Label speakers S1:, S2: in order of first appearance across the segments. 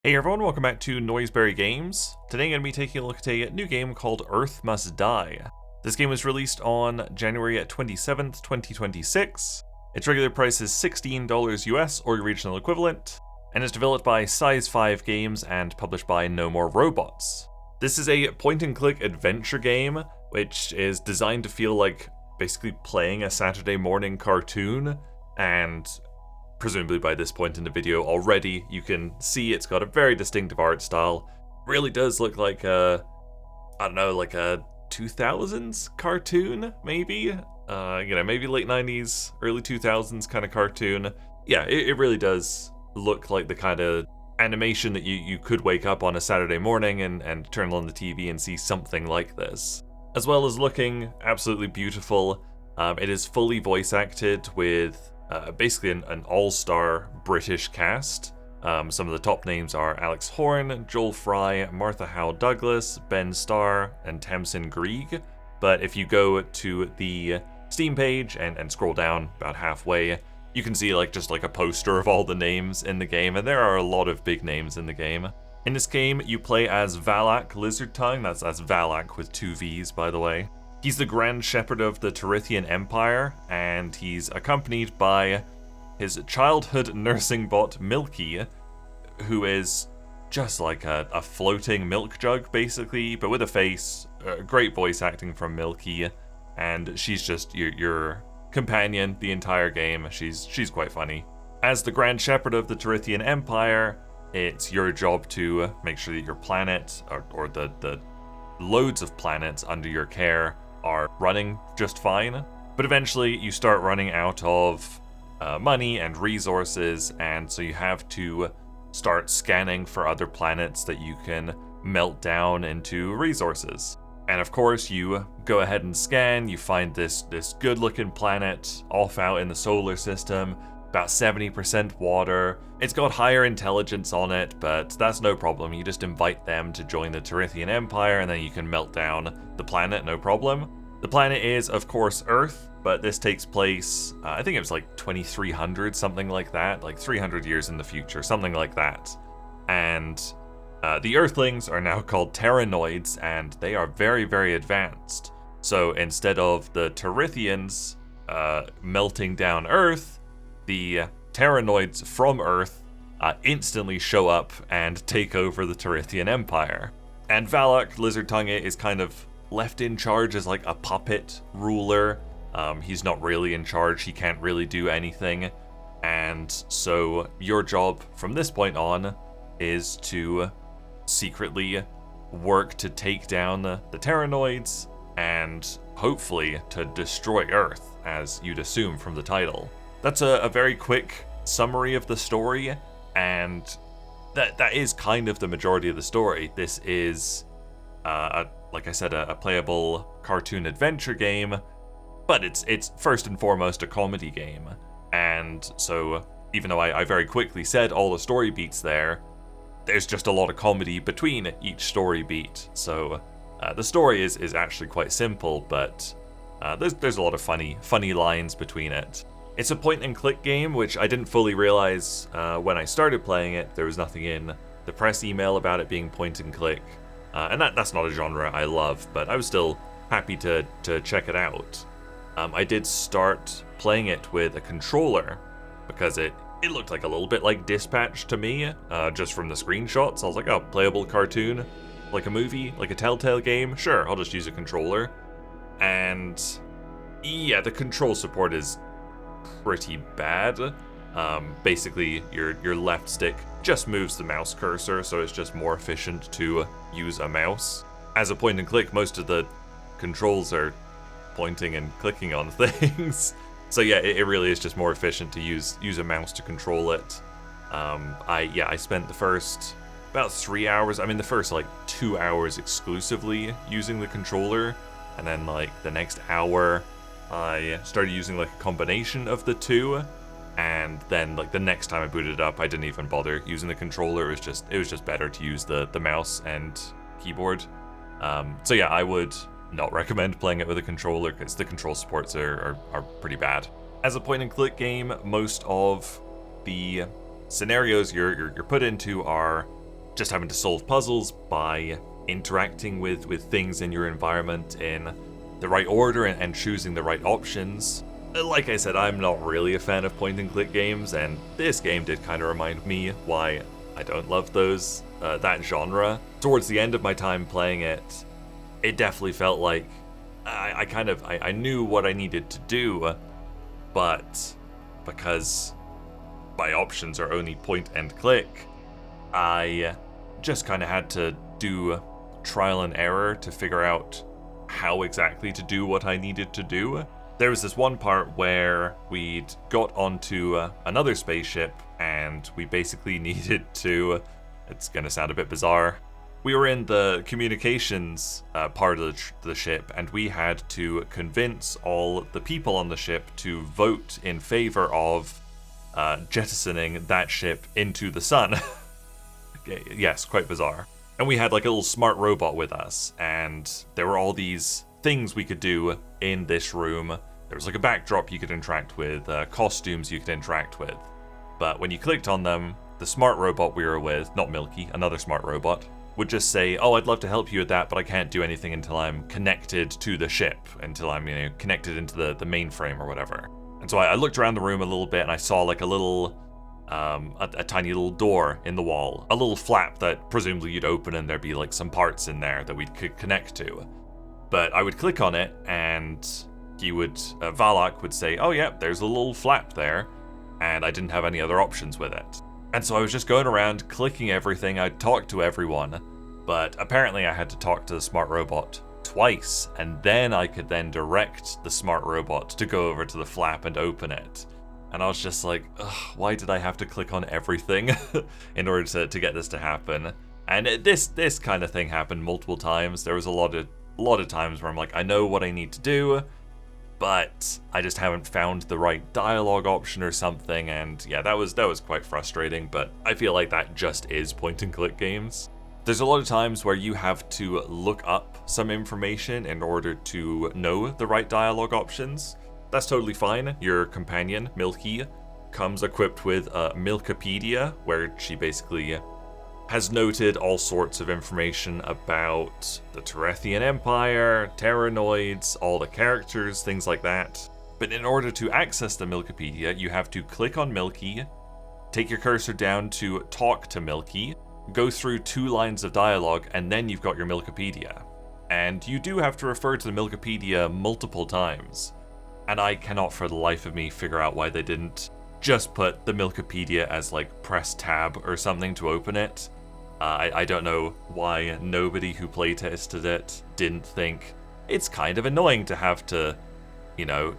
S1: Hey everyone, welcome back to Noiseberry Games. Today I'm going to be taking a look at a new game called Earth Must Die. This game was released on January 27th, 2026. Its regular price is $16 US or your regional equivalent, and is developed by Size 5 Games and published by No More Robots. This is a point-and-click adventure game, which is designed to feel like basically playing a Saturday morning cartoon, and presumably by this point in the video already, you can see it's got a very distinctive art style. Really does look like a 2000s cartoon, maybe? Maybe late 90s, early 2000s kind of cartoon. Yeah, it really does look like the kind of animation that you could wake up on a Saturday morning and turn on the TV and see something like this. As well as looking absolutely beautiful, it is fully voice acted with basically an all-star British cast. Some of the top names are Alex Horne, Joel Fry, Martha Howe-Douglas, Ben Starr, and Tamsin Greig. But if you go to the Steam page and scroll down about halfway, you can see just a poster of all the names in the game, and there are a lot of big names in the game. In this game, you play as VValak Lizardtongue. That's VValak with two V's, by the way. He's the Grand Shepherd of the Tyrythian Empire, and he's accompanied by his childhood nursing bot, Milky, who is just like a floating milk jug, basically, but with a face. Great voice acting from Milky, and she's just your companion the entire game. She's quite funny. As the Grand Shepherd of the Tyrythian Empire, it's your job to make sure that your planet, or the loads of planets under your care, are running just fine. But eventually you start running out of money and resources, and so you have to start scanning for other planets that you can melt down into resources. And of course you go ahead and scan, you find this good looking planet off out in the solar system, about 70% water. It's got higher intelligence on it, but that's no problem. You just invite them to join the Tyrythian Empire, and then you can melt down the planet, no problem. The planet is, of course, Earth, but this takes place, I think it was 2300, something like that, 300 years in the future, something like that. And the Earthlings are now called Terranoids, and they are very, very advanced. So instead of the Tyrythians melting down Earth, the Terranoids from Earth instantly show up and take over the Tyrythian Empire. And VValak Lizardtongue is kind of left in charge as a puppet ruler. He's not really in charge, he can't really do anything. And so your job from this point on is to secretly work to take down the Terranoids and hopefully to destroy Earth, as you'd assume from the title. That's a very quick summary of the story, and that is kind of the majority of the story. This is, like I said, a playable cartoon adventure game, but it's first and foremost a comedy game. And so, even though I very quickly said all the story beats there's just a lot of comedy between each story beat. So the story is actually quite simple, but there's a lot of funny lines between it. It's a point-and-click game, which I didn't fully realize when I started playing it. There was nothing in the press email about it being point-and-click, and that's not a genre I love, but I was still happy to check it out. I did start playing it with a controller, because it looked like a little bit like Dispatch to me, just from the screenshots. I was like, oh, playable cartoon, like a movie, like a Telltale game? Sure, I'll just use a controller. And yeah, the control support is pretty bad. Basically, your left stick just moves the mouse cursor, so it's just more efficient to use a mouse. As a point and click, most of the controls are pointing and clicking on things. So yeah, it really is just more efficient to use a mouse to control it. I spent the first about 3 hours, the first 2 hours exclusively using the controller, and then the next hour I started using a combination of the two, and then the next time I booted it up, I didn't even bother using the controller. It was just better to use the mouse and keyboard. So yeah, I would not recommend playing it with a controller because the control supports are pretty bad. As a point and click game, most of the scenarios you're put into are just having to solve puzzles by interacting with things in your environment in the right order and choosing the right options. Like I said, I'm not really a fan of point-and-click games, and this game did kind of remind me why I don't love those, that genre. Towards the end of my time playing it, it definitely felt like I knew what I needed to do, but because my options are only point and click, I just kind of had to do trial and error to figure out how exactly to do what I needed to do. There was this one part where we'd got onto another spaceship and we basically needed to, it's gonna sound a bit bizarre, we were in the communications part of the ship, and we had to convince all the people on the ship to vote in favor of jettisoning that ship into the sun. Okay, yes, quite bizarre. And we had like a little smart robot with us, and there were all these things we could do in this room. There was like a backdrop you could interact with, costumes you could interact with. But when you clicked on them, the smart robot we were with, not Milky, another smart robot, would just say, oh, I'd love to help you with that, but I can't do anything until I'm connected to the ship, until I'm connected into the mainframe or whatever. And so I looked around the room a little bit, and I saw like a little, a tiny little door in the wall, a little flap that presumably you'd open and there'd be like some parts in there that we could connect to. But I would click on it, and he would, VValak would say, oh yeah, there's a little flap there, and I didn't have any other options with it. And so I was just going around clicking everything. I'd talk to everyone, but apparently I had to talk to the smart robot twice, and then I could then direct the smart robot to go over to the flap and open it. And I was just like, ugh, why did I have to click on everything in order to get this to happen? And this kind of thing happened multiple times. There was a lot of times where I'm like, I know what I need to do, but I just haven't found the right dialogue option or something, and yeah, that was quite frustrating, but I feel like that just is point-and-click games. There's a lot of times where you have to look up some information in order to know the right dialogue options. That's totally fine. Your companion, Milky, comes equipped with a Milkipedia, where she basically has noted all sorts of information about the Tyrythian Empire, Terranoids, all the characters, things like that. But in order to access the Milkipedia, you have to click on Milky, take your cursor down to talk to Milky, go through 2 lines of dialogue, and then you've got your Milkipedia. And you do have to refer to the Milkipedia multiple times. And I cannot for the life of me figure out why they didn't just put the Milkipedia as like press tab or something to open it. I don't know why nobody who playtested it didn't think it's kind of annoying to have to,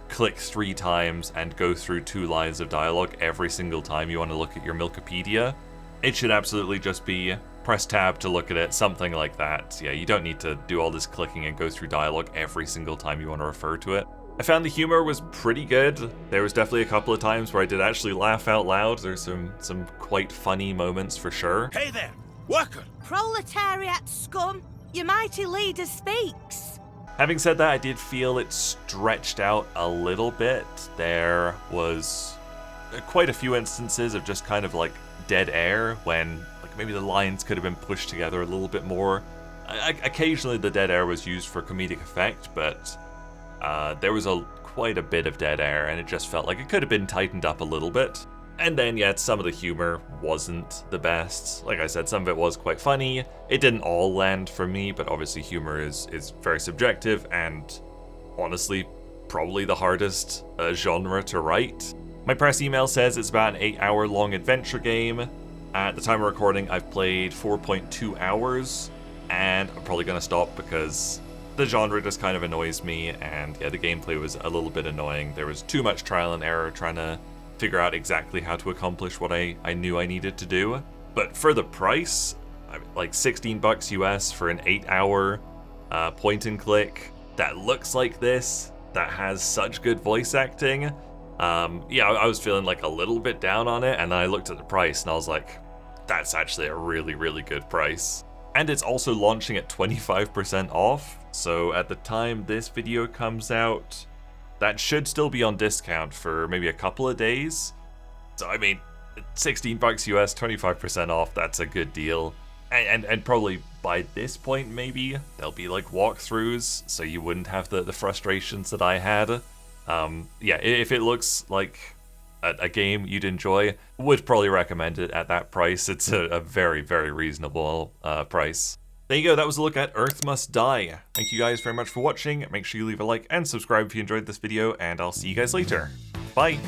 S1: click 3 times and go through 2 lines of dialogue every single time you want to look at your Milkipedia. It should absolutely just be press tab to look at it, something like that. Yeah, you don't need to do all this clicking and go through dialogue every single time you want to refer to it. I found the humor was pretty good. There was definitely a couple of times where I did actually laugh out loud. There's some quite funny moments for sure.
S2: Hey there! Worker!
S3: Proletariat scum! Your mighty leader speaks!
S1: Having said that, I did feel it stretched out a little bit. There was quite a few instances of just kind of like dead air when like maybe the lines could have been pushed together a little bit more. Occasionally the dead air was used for comedic effect, but there was quite a bit of dead air, and it just felt like it could have been tightened up a little bit. And then, yeah, some of the humor wasn't the best. Like I said, some of it was quite funny. It didn't all land for me, but obviously humor is very subjective, and honestly, probably the hardest genre to write. My press email says it's about an 8-hour-long adventure game. At the time of recording, I've played 4.2 hours, and I'm probably going to stop because the genre just kind of annoys me, and yeah, the gameplay was a little bit annoying. There was too much trial and error trying to figure out exactly how to accomplish what I knew I needed to do. But for the price, like $16 US for an 8-hour point and click that looks like this, that has such good voice acting, yeah, I was feeling like a little bit down on it, and then I looked at the price and I was like, that's actually a really, really good price. And it's also launching at 25% off, so at the time this video comes out, that should still be on discount for maybe a couple of days. So I mean, $16 US, 25% off, that's a good deal. And probably by this point, maybe, there'll be like walkthroughs, so you wouldn't have the frustrations that I had. Yeah, if it looks like a game you'd enjoy, would probably recommend it at that price. It's a very, very reasonable price. There you go, that was a look at Earth Must Die. Thank you guys very much for watching. Make sure you leave a like and subscribe if you enjoyed this video, and I'll see you guys later. Bye!